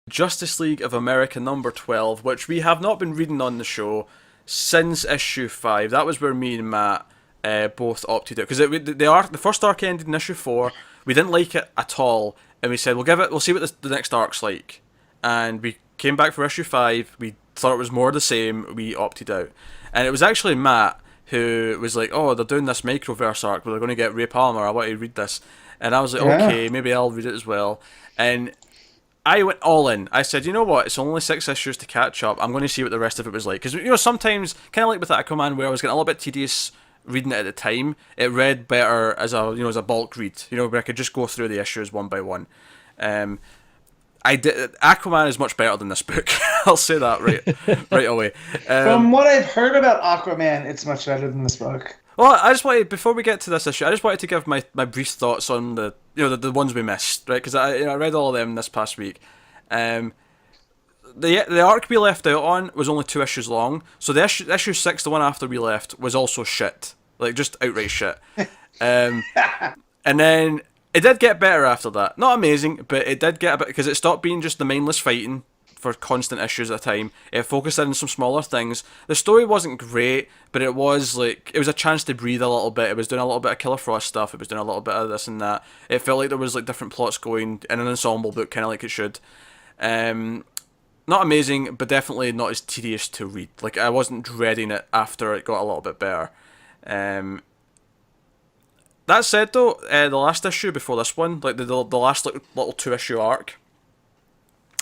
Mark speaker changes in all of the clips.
Speaker 1: Justice League of America number 12, which we have not been reading on the show since issue 5. That was where me and Matt both opted out. Because the first arc ended in issue 4. We didn't like it at all. And we said, we'll see what the next arc's like. And we came back for issue 5. We thought it was more the same. We opted out. And it was actually Matt who was like, oh, they're doing this microverse arc where they're going to get Ray Palmer. I want to read this. And I was like, okay, maybe I'll read it as well. And I went all in. I said, you know what? It's only 6 issues to catch up. I'm going to see what the rest of it was like. Because, sometimes, kind of like with Aquaman, where I was getting a little bit tedious reading it at the time, it read better as a bulk read, where I could just go through the issues one by one. Aquaman is much better than this book. I'll say that right away.
Speaker 2: From what I've heard about Aquaman, it's much better than this book.
Speaker 1: Well, I just wanted, before we get to this issue, I just wanted to give my brief thoughts on the ones we missed, right? Because I read all of them this past week. The arc we left out on was only 2 issues long, so the issue 6, the one after we left, was also shit, like just outright shit. And then it did get better after that. Not amazing, but it did get a bit, because it stopped being just the mindless fighting for constant issues at a time. It focused in on some smaller things. The story wasn't great, but it was a chance to breathe a little bit. It was doing a little bit of Killer Frost stuff. It was doing a little bit of this and that. It felt like there was different plots going in an ensemble book, kind of like it should. Not amazing, but definitely not as tedious to read. I wasn't dreading it after it got a little bit better. That said, though, the last issue before this one, the last little 2-issue arc,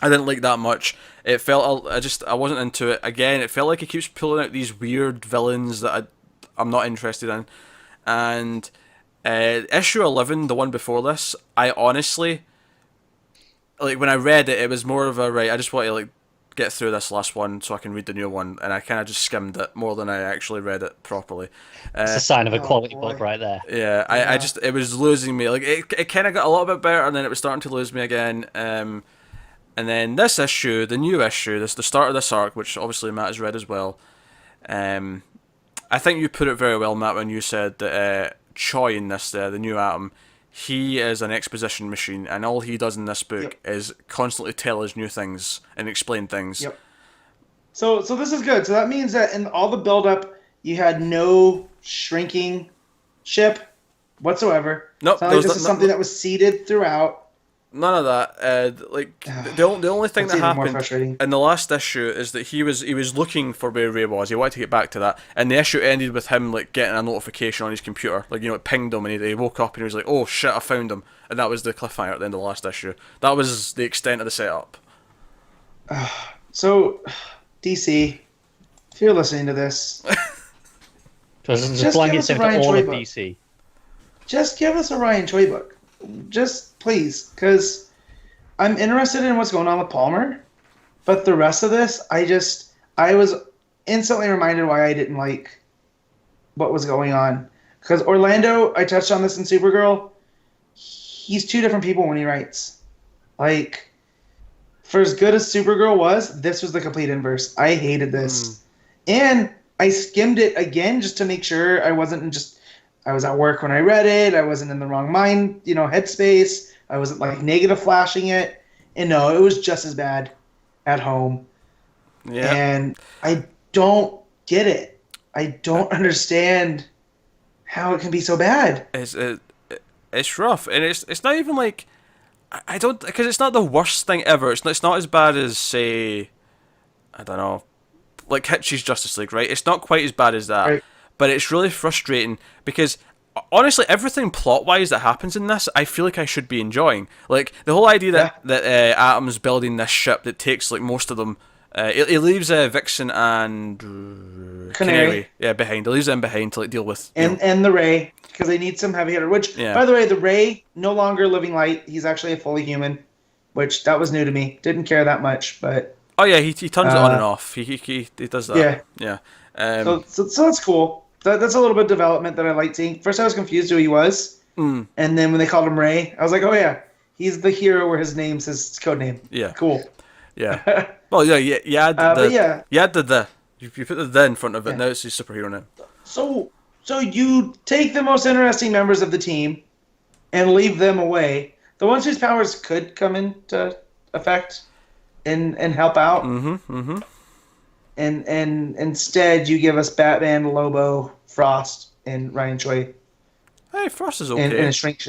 Speaker 1: I didn't like that much. It felt I wasn't into it. Again, it felt like it keeps pulling out these weird villains that I'm not interested in. And issue 11, the one before this, I honestly, when I read it, it was more of a right. I just want to get through this last one so I can read the new one, and I kind of just skimmed it more than I actually read it properly.
Speaker 3: It's a sign of a quality book right there.
Speaker 1: Yeah, I just, it was losing me. It kind of got a little bit better, and then it was starting to lose me again. And then this issue, the new issue, the start of this arc, which obviously Matt has read as well. I think you put it very well, Matt, when you said that Choi in this, the new Atom, he is an exposition machine, and all he does in this book is constantly tell us new things and explain things.
Speaker 2: Yep. So this is good. So that means that in all the build-up, you had no shrinking ship whatsoever.
Speaker 1: Nope.
Speaker 2: This is something that was seeded throughout.
Speaker 1: None of that. The only thing that happened in the last issue is that he was looking for where Ray was. He wanted to get back to that, and the issue ended with him getting a notification on his computer, it pinged him, and he woke up and he was like, "Oh shit, I found him!" And that was the cliffhanger at the end of the last issue. That was the extent of the setup.
Speaker 2: So, DC, if you're listening to this,
Speaker 3: just give us a Ryan Choi book. DC.
Speaker 2: Just give us a Ryan Choi book. Just please, because I'm interested in what's going on with Palmer, but the rest of this, I was instantly reminded why I didn't like what was going on. Because Orlando, I touched on this in Supergirl, he's 2 different people when he writes. For as good as Supergirl was, this was the complete inverse. I hated this. And I skimmed it again just to make sure I wasn't I was at work when I read it. I wasn't in the wrong mind, headspace. I wasn't negative flashing it. And no, it was just as bad at home. Yeah. And I don't get it. I don't understand how it can be so bad.
Speaker 1: It's rough, and it's not even I don't, because it's not the worst thing ever. It's not as bad as, say, I don't know, Hitch's Justice League, right? It's not quite as bad as that. Right. But it's really frustrating because, honestly, everything plot-wise that happens in this, I feel like I should be enjoying. The whole idea that Atom's building this ship that takes, most of them, he leaves Vixen and Canary behind. He leaves them behind to deal with...
Speaker 2: And the Ray, because they need some heavy hitter. Which, by the way, the Ray, no longer living light. He's actually a fully human, which, that was new to me. Didn't care that much, but...
Speaker 1: Oh, yeah, he turns it on and off. He does that. Yeah.
Speaker 2: So that's cool. That's a little bit of development that I like seeing. First, I was confused who he was, and then when they called hm Ray, I was like, "Oh yeah, he's the hero where his name's his code name."
Speaker 1: Yeah,
Speaker 2: cool.
Speaker 1: Yeah. Well, you put the in front of it. Now it's his superhero name.
Speaker 2: So you take the most interesting members of the team and leave them away. The ones whose powers could come into effect, and help out. And instead you give us Batman, Lobo, Frost, and Ryan Choi,
Speaker 1: Hey, Frost is
Speaker 2: and
Speaker 1: okay.
Speaker 2: a shrink.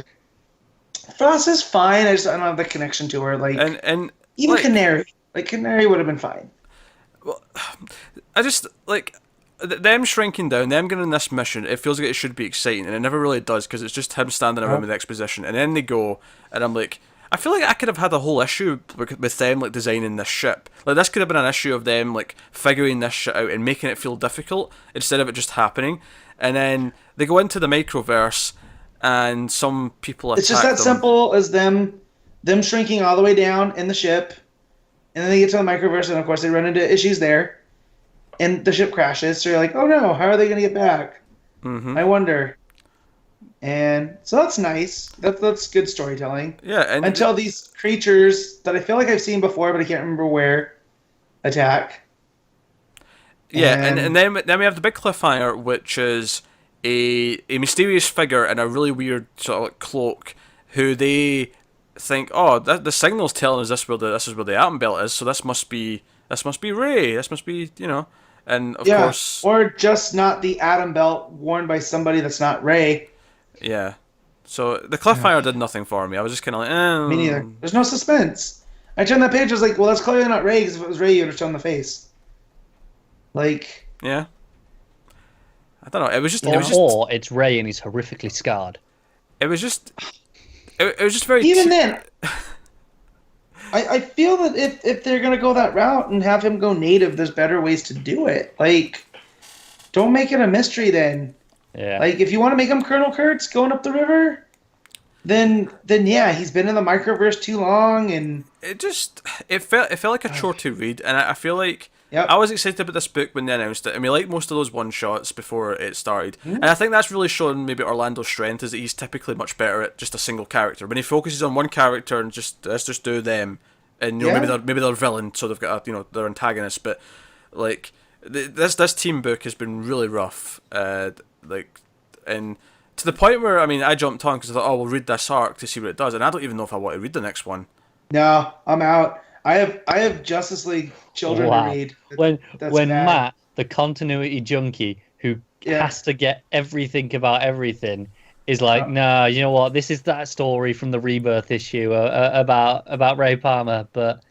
Speaker 2: Frost is fine. I don't have the connection to her. Like,
Speaker 1: And
Speaker 2: even
Speaker 1: like,
Speaker 2: Canary. Like, Canary would have been fine.
Speaker 1: I just like them shrinking down, them getting this mission. It feels like it should be exciting, and it never really does because it's just him standing around with exposition, and then they go, and I'm like, I feel like I could have had a whole issue with them like designing this ship. Like this could have been an issue of them like figuring this shit out and making it feel difficult instead of it just happening. And then they go into the microverse, and some people attack
Speaker 2: It's just that
Speaker 1: them.
Speaker 2: simple as them shrinking all the way down in the ship, and then they get to the microverse, and of course they run into issues there, and the ship crashes. So you're like, oh no, how are they going to get back? I wonder. And so that's nice. That's good storytelling.
Speaker 1: Yeah, and
Speaker 2: Until these creatures that I feel like I've seen before, but I can't remember where, attack.
Speaker 1: yeah, and then we have the big cliffhanger, which is a mysterious figure in a really weird sort of like cloak, who they think, oh, the signal's telling us this is where the atom belt is, so this must be Ray, this must be and of course,
Speaker 2: or just not the atom belt worn by somebody that's not Ray.
Speaker 1: yeah. So the cliffhanger did nothing for me. I was just kind of like,
Speaker 2: Me neither. There's no suspense. I turned that page. I was like, well, that's clearly not Ray, because if it was Ray, you would have shown the face. Like,
Speaker 1: yeah. I don't know. It was just,
Speaker 3: Or it's Ray and he's horrifically scarred.
Speaker 1: it was just very.
Speaker 2: even then, I feel that if they're gonna go that route and have him go native, there's better ways to do it. Like, don't make it a mystery then.
Speaker 3: Yeah.
Speaker 2: Like, if you want to make him Colonel Kurtz going up the river, then yeah, he's been in the microverse too long, and
Speaker 1: it felt like a chore to read, and I feel like I was excited about this book when they announced it, and we liked most of those one shots before it started, and I think that's really shown maybe Orlando's strength is that he's typically much better at just a single character. When he focuses on one character and just let's just do them, and maybe they're villain, so they've got their antagonist, but like this team book has been really rough, and to the point where I jumped on because I thought, oh, we'll read this arc to see what it does, and I don't even know if I want to read the next one.
Speaker 2: no, I'm out. I have Justice League Children to read.
Speaker 3: When
Speaker 2: bad.
Speaker 3: Matt, the continuity junkie who has to get everything about everything, is like, nah, you know what? This is that story from the Rebirth issue about Ray Palmer, but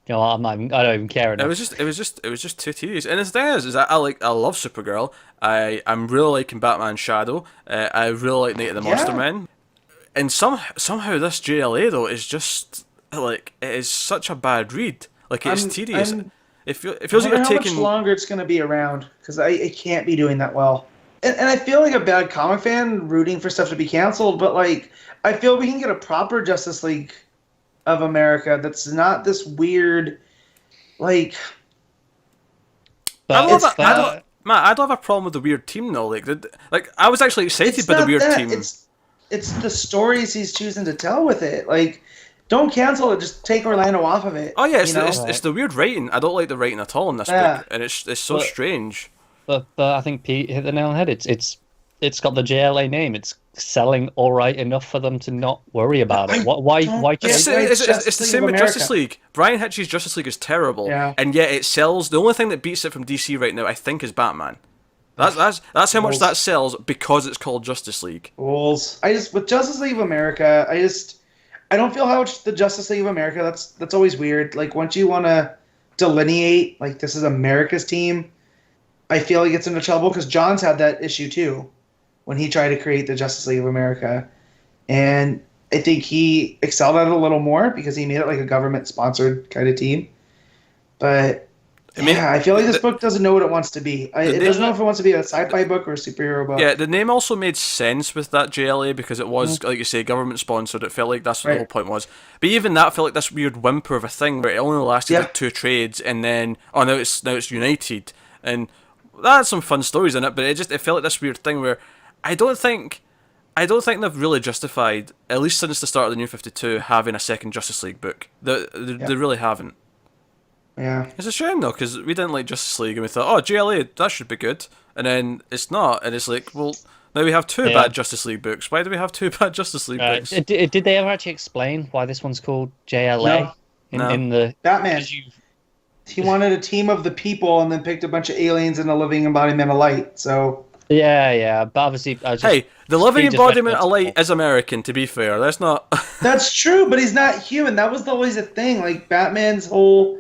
Speaker 3: you know what? I don't even care enough.
Speaker 1: It was just too tedious. And the thing is that I love Supergirl. I'm really liking Batman Shadow. I really like Night of the Monster Men. And somehow this JLA though is just like it is such a bad read. Like it's tedious. It feels like you're taking.
Speaker 2: How much longer it's going to be around? Because it can't be doing that well. And I feel like a bad comic fan rooting for stuff to be canceled, but like I feel we can get a proper Justice League of America that's not this weird, like.
Speaker 3: But
Speaker 1: I don't have a problem with the weird team though. Like I was actually excited by the weird team.
Speaker 2: It's the stories he's choosing to tell with it. Like, don't cancel it. Just take Orlando off of it.
Speaker 1: Oh yeah, it's the weird writing. I don't like the writing at all in this book, and it's so strange.
Speaker 3: But I think Pete hit the nail on the head. It's got the JLA name. It's selling all right enough for them to not worry about it. Why?
Speaker 1: It's the same with Justice League. Brian Hitch's Justice League is terrible, and yet it sells. The only thing that beats it from DC right now, I think, is Batman. That's how much that sells because it's called Justice League.
Speaker 2: With Justice League of America, I don't feel how much the Justice League of America. That's always weird. Like once you want to delineate, like this is America's team, I feel he gets into trouble because John's had that issue too, when he tried to create the Justice League of America, and I think he excelled at it a little more because he made it like a government-sponsored kind of team. But I feel like this book doesn't know what it wants to be. It doesn't know if it wants to be a sci-fi book or a superhero book.
Speaker 1: Yeah, the name also made sense with that JLA because it was, like you say, government-sponsored. It felt like that's what the whole point was. But even that felt like this weird whimper of a thing where it only lasted like 2 trades, and then now it's United, and that had some fun stories in it. But it felt like this weird thing where I don't think they've really justified, at least since the start of the New 52, having a second Justice League book. They really haven't.
Speaker 2: Yeah.
Speaker 1: It's a shame though, because we didn't like Justice League and we thought, oh, JLA, that should be good. And then it's not, and it's like, well, now we have 2 bad Justice League books. Why do we have 2 bad Justice League books?
Speaker 3: Did they ever actually explain why this one's called JLA? in the
Speaker 2: Batman.
Speaker 3: 'cause
Speaker 2: He wanted a team of the people and then picked a bunch of aliens and a living embodiment of light. So
Speaker 3: yeah, but obviously,
Speaker 1: Hey, the living
Speaker 3: he just went
Speaker 1: embodiment of light
Speaker 3: multiple.
Speaker 1: is American. To be fair, that's not.
Speaker 2: that's true, but he's not human. That was always a thing. Like Batman's whole,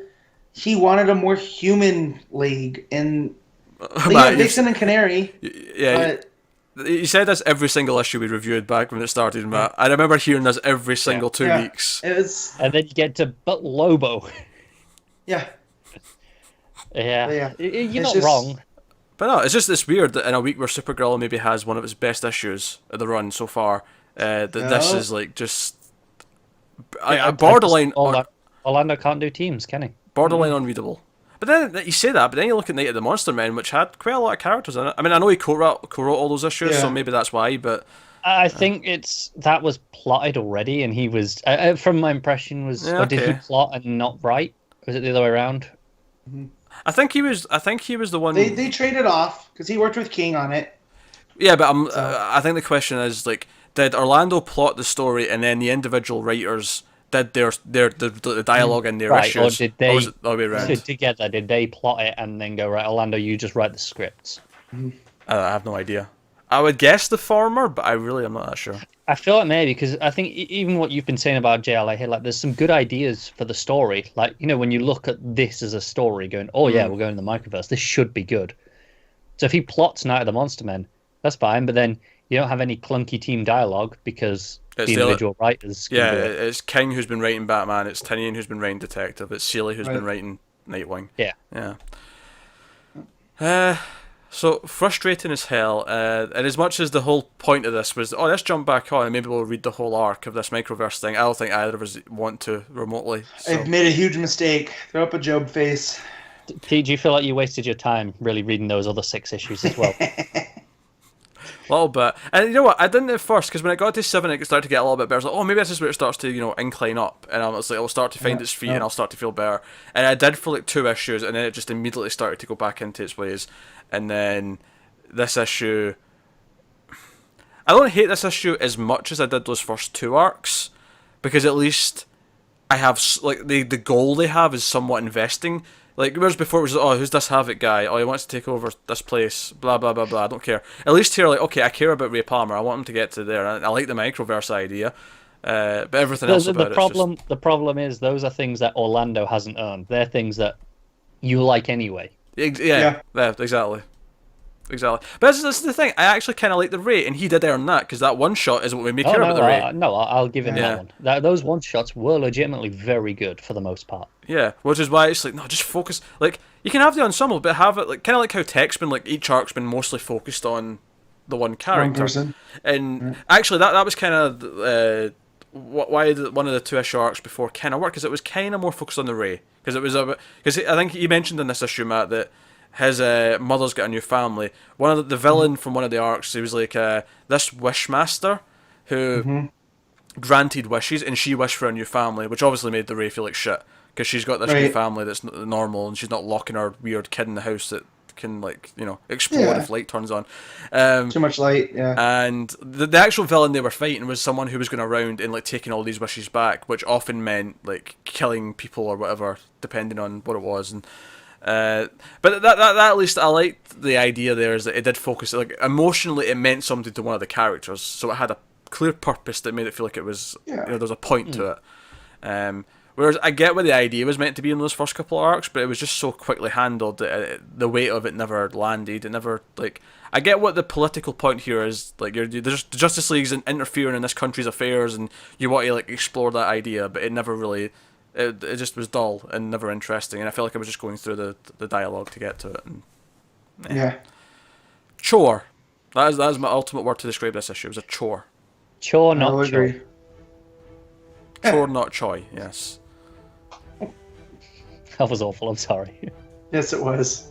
Speaker 2: he wanted a more human league, and
Speaker 1: Matt,
Speaker 2: Vixen and Canary.
Speaker 1: Yeah,
Speaker 2: But
Speaker 1: you said this every single issue we reviewed back when it started, Matt. I remember hearing this every single 2 weeks.
Speaker 2: it was
Speaker 3: And then you get to but Lobo.
Speaker 2: yeah.
Speaker 3: Yeah, you're
Speaker 2: It's
Speaker 3: not
Speaker 2: just-
Speaker 3: wrong.
Speaker 1: But no, it's weird that in a week where Supergirl maybe has one of its best issues of the run so far, that this is like just borderline
Speaker 3: Orlando can't do teams, can he?
Speaker 1: borderline unreadable. But then you say that, but then you look at Night of the Monster Men, which had quite a lot of characters in it. I mean, I know he co-wrote all those issues, so maybe that's why. But
Speaker 3: I think that was plotted already, and he was, from my impression, or did he plot and not write? Was it the other way around?
Speaker 1: I think he was the one.
Speaker 2: They traded off because he worked with King on it.
Speaker 1: Yeah, but I think the question is like, did Orlando plot the story and then the individual writers did the dialogue in their issues?
Speaker 3: Or did they?
Speaker 1: Or was it the other way around?
Speaker 3: So together, did they plot it and then go, right, Orlando, you just write the scripts?
Speaker 1: I have no idea. I would guess the former, but I really am not that sure.
Speaker 3: I feel like maybe, because I think even what you've been saying about JLA here, like there's some good ideas for the story. Like, you know, when you look at this as a story going, oh yeah, we're going in the microverse, this should be good. So if he plots Night of the Monster Men, that's fine, but then you don't have any clunky team dialogue because the individual writers can do it.
Speaker 1: It's King who's been writing Batman, it's Tynion who's been writing Detective, it's Seeley who's been writing Nightwing. Yeah. So frustrating as hell, and as much as the whole point of this was, let's jump back on and maybe we'll read the whole arc of this microverse thing, I don't think either of us want to remotely. So.
Speaker 2: I've made a huge mistake. Throw up a Job face.
Speaker 3: Pete, do you feel like you wasted your time really reading those other 6 issues as well?
Speaker 1: A little bit. And you know what, I didn't at first, because when I got to 7 it started to get a little bit better. I was like, maybe this is where it starts to, incline up, and I was like, I'll start to find its feet and I'll start to feel better. And I did for like 2 issues, and then it just immediately started to go back into its ways. And then this issue, I don't hate this issue as much as I did those first 2 arcs, because at least I have, like, the goal they have is somewhat investing. Like, whereas before it was, who's this Havoc guy? Oh, he wants to take over this place, blah, blah, blah, blah, I don't care. At least here, like, okay, I care about Ray Palmer, I want him to get to there, I like the microverse idea, but everything else about
Speaker 3: The problem is, those are things that Orlando hasn't earned. They're things that you like anyway.
Speaker 1: Yeah, exactly. But this is the thing, I actually kind of like the Ray, and he did earn that, because that one shot is what made me care about the Ray.
Speaker 3: I'll give him that one. Those one shots were legitimately very good for the most part.
Speaker 1: Yeah, which is why it's like, no, just focus. Like, you can have the ensemble, but have it like kind of like how Tech's been, like, each arc's been mostly focused on the one character.
Speaker 2: One person.
Speaker 1: And actually, that was kind of why one of the 2 issue arcs before kind of worked, because it was kind of more focused on the Ray, because it was because I think you mentioned in this issue, Matt, that his mother's got a new family. One of the villain from one of the arcs, he was like this wishmaster who granted wishes, and she wished for a new family, which obviously made the Ray feel like shit, because she's got this new family that's normal, and she's not locking her weird kid in the house that can, like, explode if light turns on.
Speaker 2: Too much light, yeah.
Speaker 1: And the actual villain they were fighting was someone who was going around and, like, taking all these wishes back, which often meant, like, killing people or whatever, depending on what it was. And but that at least I liked the idea there, is that it did focus, like, emotionally it meant something to one of the characters, so it had a clear purpose that made it feel like it was there was a point to it. Whereas I get what the idea was meant to be in those first couple of arcs, but it was just so quickly handled that the weight of it never landed. It never, like, I get what the political point here is, like, the Justice League's interfering in this country's affairs, and you want to, like, explore that idea, but it never really. It just was dull and never interesting, and I felt like I was just going through the dialogue to get to it. And, chore. That is my ultimate word to describe this issue. It was a chore.
Speaker 3: Chore, not chore.
Speaker 1: Chore, not choy. Yes.
Speaker 3: That was awful. I'm sorry.
Speaker 2: Yes, it was.